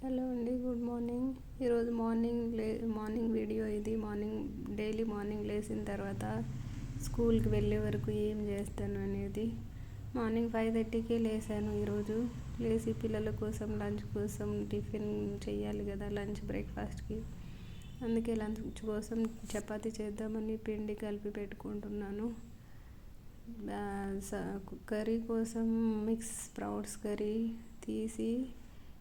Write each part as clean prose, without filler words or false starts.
Hello అండి, good morning. ఈరోజు morning video ఇది. డైలీ మార్నింగ్ లేచిన తర్వాత స్కూల్కి వెళ్ళే వరకు ఏం చేస్తాను అనేది. మార్నింగ్ 5:30కే లేసాను ఈరోజు. లేచి పిల్లల కోసం లంచ్ కోసం టిఫిన్ చేయాలి కదా, లంచ్ బ్రేక్ఫాస్ట్కి. అందుకే లంచ్ కోసం చపాతీ చేద్దామని పిండి కలిపి పెట్టుకుంటున్నాను. కర్రీ కోసం మిక్స్ స్ప్రౌట్స్ కర్రీ తీసి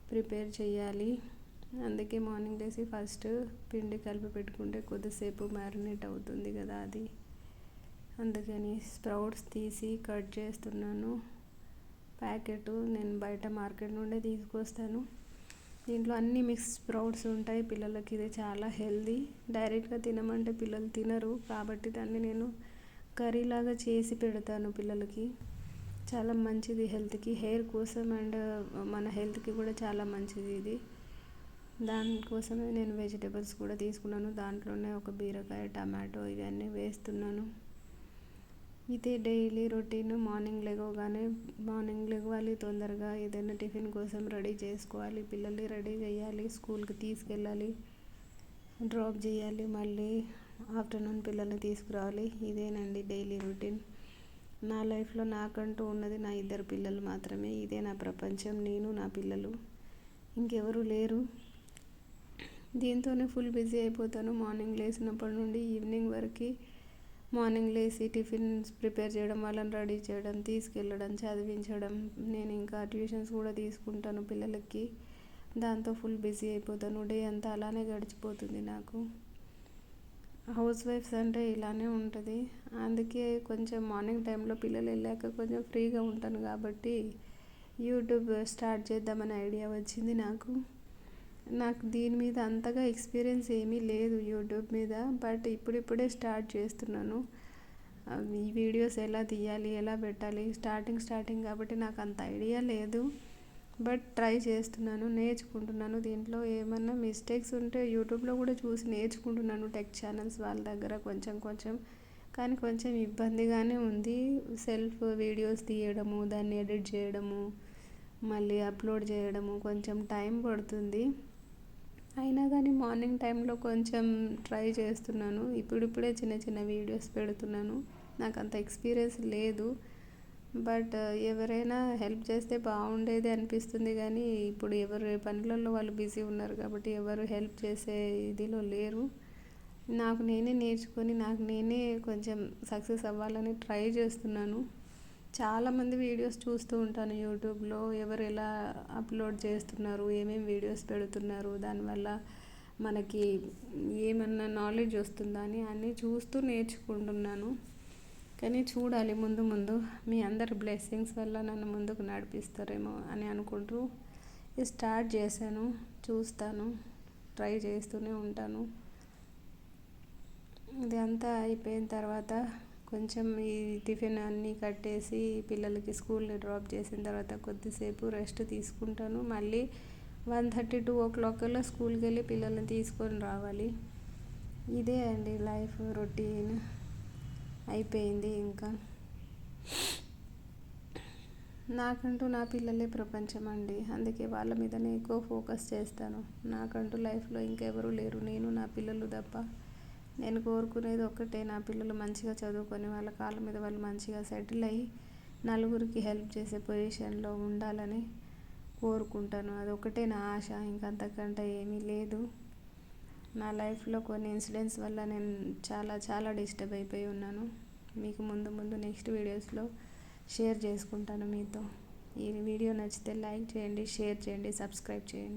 ప్రిపేర్ చేయాలి. అందుకే మార్నింగ్ లేసి ఫస్ట్ పిండి కలిపి పెట్టుకుంటే కొద్దిసేపు మ్యారినేట్ అవుతుంది కదా అది. అందుకని స్ప్రౌట్స్ తీసి కట్ చేస్తున్నాను. ప్యాకెట్ నేను బయట మార్కెట్ నుండే తీసుకొస్తాను. దీంట్లో అన్ని మిక్స్ స్ప్రౌట్స్ ఉంటాయి. పిల్లలకి ఇది చాలా హెల్దీ. డైరెక్ట్గా తినమంటే పిల్లలు తినరు, కాబట్టి దాన్ని నేను కర్రీలాగా చేసి పెడతాను పిల్లలకి. చాలా మంచిది హెల్త్కి, హెయిర్ కోసం అండ్ మన హెల్త్కి కూడా చాలా మంచిది ఇది. దానికోసమే నేను వెజిటేబుల్స్ కూడా తీసుకున్నాను. దాంట్లోనే ఒక బీరకాయ, టమాటో ఇవన్నీ వేస్తున్నాను. ఇదే డైలీ రొటీన్. మార్నింగ్ లెగవాలి తొందరగా, ఏదైనా టిఫిన్ కోసం రెడీ చేసుకోవాలి. పిల్లల్ని రెడీ చేయాలి, స్కూల్కి తీసుకెళ్ళాలి, డ్రాప్ చేయాలి, మళ్ళీ ఆఫ్టర్నూన్ పిల్లల్ని తీసుకురావాలి. ఇదేనండి డైలీ రొటీన్. నా లైఫ్లో నాకంటూ ఉన్నది నా 2 పిల్లలు మాత్రమే. ఇదే నా ప్రపంచం, నేను, నా పిల్లలు, ఇంకెవరు లేరు. దీంతోనే ఫుల్ బిజీ అయిపోతాను. మార్నింగ్ లేచినప్పటి నుండి ఈవినింగ్ వరకు. మార్నింగ్ లేచి టిఫిన్స్ ప్రిపేర్ చేయడం, వాళ్ళని రెడీ చేయడం, తీసుకెళ్ళడం, చదివించడం. నేను ఇంకా ట్యూషన్స్ కూడా తీసుకుంటాను పిల్లలకి. దాంతో ఫుల్ బిజీ అయిపోతాను. డే అంతా అలానే గడిచిపోతుంది నాకు. హౌస్ వైఫ్స్ అంటే ఇలానే ఉంటుంది. అందుకే కొంచెం మార్నింగ్ టైంలో పిల్లలు వెళ్ళాక కొంచెం ఫ్రీగా ఉంటాను కాబట్టి యూట్యూబ్ స్టార్ట్ చేద్దామనే ఐడియా వచ్చింది నాకు దీని మీద అంతగా ఎక్స్పీరియన్స్ ఏమీ లేదు యూట్యూబ్ మీద. బట్ ఇప్పుడిప్పుడే స్టార్ట్ చేస్తున్నాను. ఈ వీడియోస్ ఎలా తీయాలి, ఎలా పెట్టాలి, స్టార్టింగ్ కాబట్టి నాకు అంత ఐడియా లేదు. బట్ ట్రై చేస్తున్నాను, నేర్చుకుంటున్నాను. దీంట్లో ఏమన్నా మిస్టేక్స్ ఉంటే యూట్యూబ్లో కూడా చూసి నేర్చుకుంటున్నాను, టెక్ ఛానల్స్ వాళ్ళ దగ్గర కొంచెం. కానీ కొంచెం ఇబ్బందిగానే ఉంది. సెల్ఫ్ వీడియోస్ తీయడము, దాన్ని ఎడిట్ చేయడము, మళ్ళీ అప్లోడ్ చేయడము కొంచెం టైం పడుతుంది. అయినా కానీ మార్నింగ్ టైంలో కొంచెం ట్రై చేస్తున్నాను. ఇప్పుడిప్పుడే చిన్న వీడియోస్ పెడుతున్నాను. నాకు అంత ఎక్స్పీరియన్స్ లేదు. బట్ ఎవరైనా హెల్ప్ చేస్తే బాగుండేది అనిపిస్తుంది. కానీ ఇప్పుడు ఎవరు పనులలో వాళ్ళు బిజీ ఉన్నారు కాబట్టి ఎవరు హెల్ప్ చేసే ఇదిలో లేరు. నాకు నేనే నేర్చుకొని నాకు నేనే కొంచెం సక్సెస్ అవ్వాలని ట్రై చేస్తున్నాను. చాలామంది వీడియోస్ చూస్తూ ఉంటాను యూట్యూబ్లో. ఎవరు ఎలా అప్లోడ్ చేస్తున్నారు, ఏమేమి వీడియోస్ పెడుతున్నారు, దానివల్ల మనకి ఏమన్నా నాలెడ్జ్ వస్తుందా అని అన్నీ చూస్తూ నేర్చుకుంటున్నాను. కానీ చూడాలి ముందు మీ అందరి బ్లెస్సింగ్స్ వల్ల నన్ను ముందుకు నడిపిస్తారేమో అని అనుకుంటూ స్టార్ట్ చేశాను. చూస్తాను, ట్రై చేస్తూనే ఉంటాను. ఇది అంతా అయిపోయిన తర్వాత కొంచెం ఈ టిఫిన్ అన్నీ కట్టేసి పిల్లలకి స్కూల్లో డ్రాప్ చేసిన తర్వాత కొద్దిసేపు రెస్ట్ తీసుకుంటాను. మళ్ళీ 1:30, 2 o'clock కల్లా స్కూల్కి వెళ్ళి పిల్లల్ని తీసుకొని రావాలి. ఇదే అండి లైఫ్ రొటీన్ అయిపోయింది. ఇంకా నాకంటూ నా పిల్లలే ప్రపంచం అండి. అందుకే వాళ్ళ మీదనే ఎక్కువ ఫోకస్ చేస్తాను. నాకంటూ లైఫ్లో ఇంకెవరూ లేరు, నేను, నా పిల్లలు తప్ప. నేను కోరుకునేది ఒక్కటే, నా పిల్లలు మంచిగా చదువుకొని వాళ్ళ కాళ్ళ మీద వాళ్ళు మంచిగా సెటిల్ అయ్యి నలుగురికి హెల్ప్ చేసే పొజిషన్లో ఉండాలని కోరుకుంటాను. అదొక్కటే నా ఆశ, ఇంకంతకంటే ఏమీ లేదు. నా లైఫ్లో కొన్ని ఇన్సిడెంట్స్ వల్ల నేను చాలా డిస్టర్బ్ అయిపోయి ఉన్నాను. మీకు ముందు నెక్స్ట్ వీడియోస్లో షేర్ చేసుకుంటాను మీతో. ఈ వీడియో నచ్చితే లైక్ చేయండి, షేర్ చేయండి, సబ్స్క్రైబ్ చేయండి.